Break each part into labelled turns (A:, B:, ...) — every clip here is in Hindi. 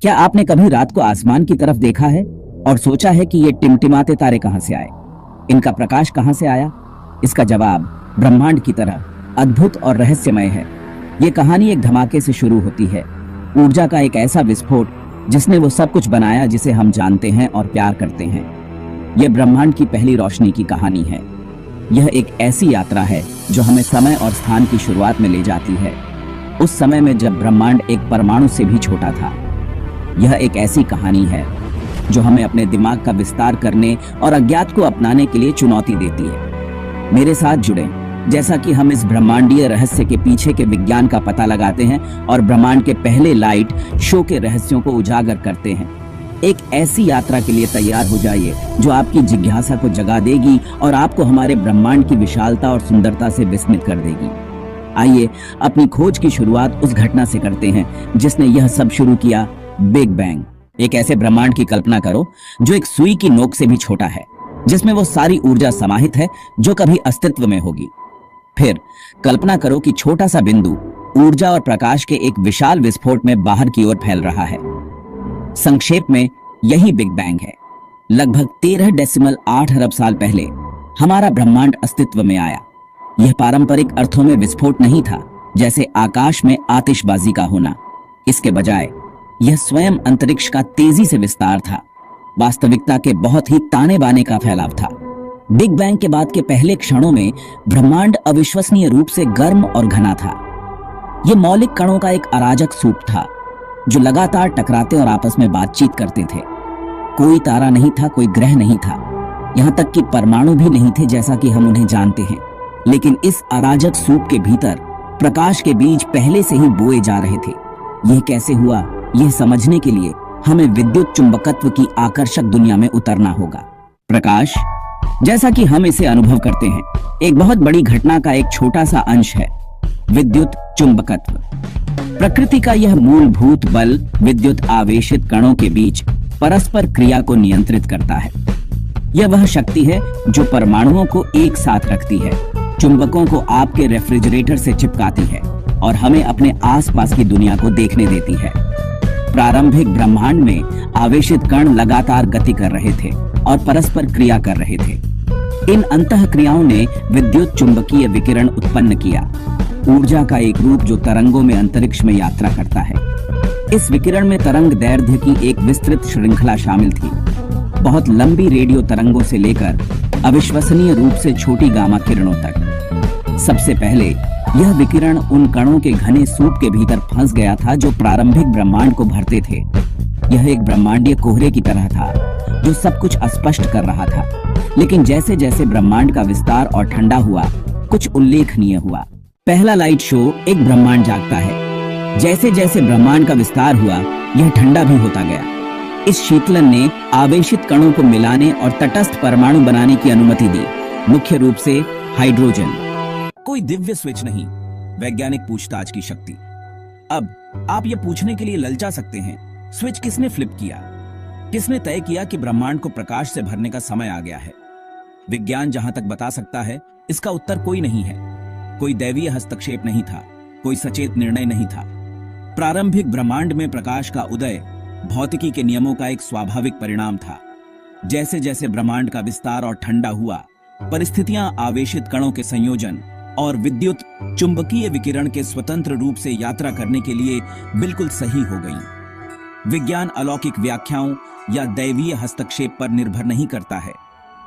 A: क्या आपने कभी रात को आसमान की तरफ देखा है और सोचा है कि ये टिमटिमाते तारे कहां से आए? इनका प्रकाश कहां से आया? इसका जवाब ब्रह्मांड की तरह अद्भुत और रहस्यमय है। ये कहानी एक धमाके से शुरू होती है, ऊर्जा का एक ऐसा विस्फोट जिसने वो सब कुछ बनाया जिसे हम जानते हैं और प्यार करते हैं। यह ब्रह्मांड की पहली रोशनी की कहानी है। यह एक ऐसी यात्रा है जो हमें समय और स्थान की शुरुआत में ले जाती है, उस समय में जब ब्रह्मांड एक परमाणु से भी छोटा था। यह एक ऐसी कहानी है जो हमें अपने दिमाग का विस्तार करने और अज्ञात को अपनाने के लिए चुनौती देती है। मेरे साथ जुड़ें जैसा कि हम इस ब्रह्मांडीय रहस्य के पीछे के विज्ञान का पता लगाते हैं और ब्रह्मांड के पहले लाइट शो के रहस्यों को उजागर करते हैं। एक ऐसी यात्रा के लिए तैयार हो जाइए जो आपकी जिज्ञासा को जगा देगी और आपको हमारे ब्रह्मांड की विशालता और सुंदरता से विस्मित कर देगी। आइए अपनी खोज की शुरुआत उस घटना से करते हैं जिसने यह सब शुरू किया, बिग बैंग। एक ऐसे ब्रह्मांड की कल्पना करो जो एक सुई की नोक से भी छोटा है, जिसमें वो सारी ऊर्जा समाहित है जो कभी अस्तित्व में होगी। फिर कल्पना करो कि छोटा सा बिंदु ऊर्जा और प्रकाश के एक विशाल विस्फोट में बाहर की ओर फैल रहा है। संक्षेप में यही बिग बैंग है। लगभग 13.8 अरब साल पहले हमारा ब्रह्मांड अस्तित्व में आया। यह पारंपरिक अर्थों में विस्फोट नहीं था, जैसे आकाश में आतिशबाजी का होना। इसके बजाय यह स्वयं अंतरिक्ष का तेजी से विस्तार था, वास्तविकता के बहुत ही ताने बाने का फैलाव था। बिग बैंग के बाद के पहले क्षणों में ब्रह्मांड अविश्वसनीय रूप से गर्म और घना था। यह मौलिक कणों का एक अराजक सूप था जो लगातार टकराते और आपस में बातचीत करते थे। कोई तारा नहीं था, कोई ग्रह नहीं था, यहां तक कि परमाणु भी नहीं थे जैसा कि हम उन्हें जानते हैं। लेकिन इस अराजक सूप के भीतर प्रकाश के बीज पहले से ही बोए जा रहे थे। यह कैसे हुआ, यह समझने के लिए हमें विद्युत चुंबकत्व की आकर्षक दुनिया में उतरना होगा। प्रकाश, जैसा कि हम इसे अनुभव करते हैं, एक बहुत बड़ी घटना का एक छोटा सा अंश है, विद्युत चुंबकत्व। प्रकृति का यह मूलभूत बल विद्युत आवेशित कणों के बीच परस्पर क्रिया को नियंत्रित करता है। यह वह शक्ति है जो परमाणुओं को एक साथ रखती है, चुंबकों को आपके रेफ्रिजरेटर से चिपकाती है और हमें अपने आसपास की दुनिया को देखने देती है। प्रारंभिक ब्रह्मांड में आवेशित कण लगातार गति कर रहे थे और परस्पर क्रिया कर रहे थे। इन अंतः क्रियाओं ने विद्युत चुंबकीय विकिरण उत्पन्न किया, ऊर्जा का एक रूप जो तरंगों में अंतरिक्ष में यात्रा करता है। इस विकिरण में तरंग दैर्ध्य की एक विस्तृत श्रृंखला शामिल थी, बहुत लंबी रेडियो तरंगों से लेकर अविश्वसनीय रूप से छोटी गामा किरणों तक। सबसे पहले यह विकिरण उन कणों के घने सूप के भीतर फंस गया था जो प्रारंभिक ब्रह्मांड को भरते थे। यह एक ब्रह्मांडीय कोहरे की तरह था जो सब कुछ अस्पष्ट कर रहा था। लेकिन जैसे जैसे ब्रह्मांड का विस्तार और ठंडा हुआ, कुछ उल्लेखनीय हुआ। पहला लाइट शो, एक ब्रह्मांड जागता है। जैसे जैसे ब्रह्मांड का विस्तार हुआ, यह ठंडा भी होता गया। इस शीतलन ने आवेशित कणों को मिलाने और तटस्थ परमाणु बनाने की अनुमति दी, मुख्य रूप से हाइड्रोजन। कोई दिव्य स्विच नहीं, वैज्ञानिक पूछताछ की शक्ति। अब आप ये पूछने के लिए ललचा सकते हैं, स्विच किसने फ्लिप किया? किसने तय किया कि ब्रह्मांड को प्रकाश से भरने का समय आ गया है? विज्ञान जहां तक बता सकता है, इसका उत्तर कोई नहीं है। कोई दैवीय हस्तक्षेप नहीं था, कोई सचेत निर्णय नहीं था। प्रारंभिक ब्रह्मांड में प्रकाश का उदय भौतिकी के नियमों का एक स्वाभाविक परिणाम था। जैसे जैसे ब्रह्मांड का विस्तार और ठंडा हुआ, परिस्थितियां आवेशित कणों के संयोजन और विद्युत चुंबकीय विकिरण के स्वतंत्र रूप से यात्रा करने के लिए बिल्कुल सही हो गई। विज्ञान अलौकिक व्याख्याओं या दैवीय हस्तक्षेप पर निर्भर नहीं करता है।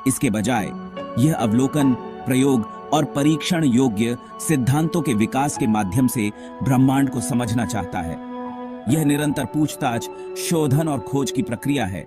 A: इसके बजाय यह अवलोकन, प्रयोग और परीक्षण योग्य सिद्धांतों के विकास के माध्यम से ब्रह्मांड को समझना चाहता है। यह निरंतर पूछताछ, शोधन और खोज की प्रक्रिया है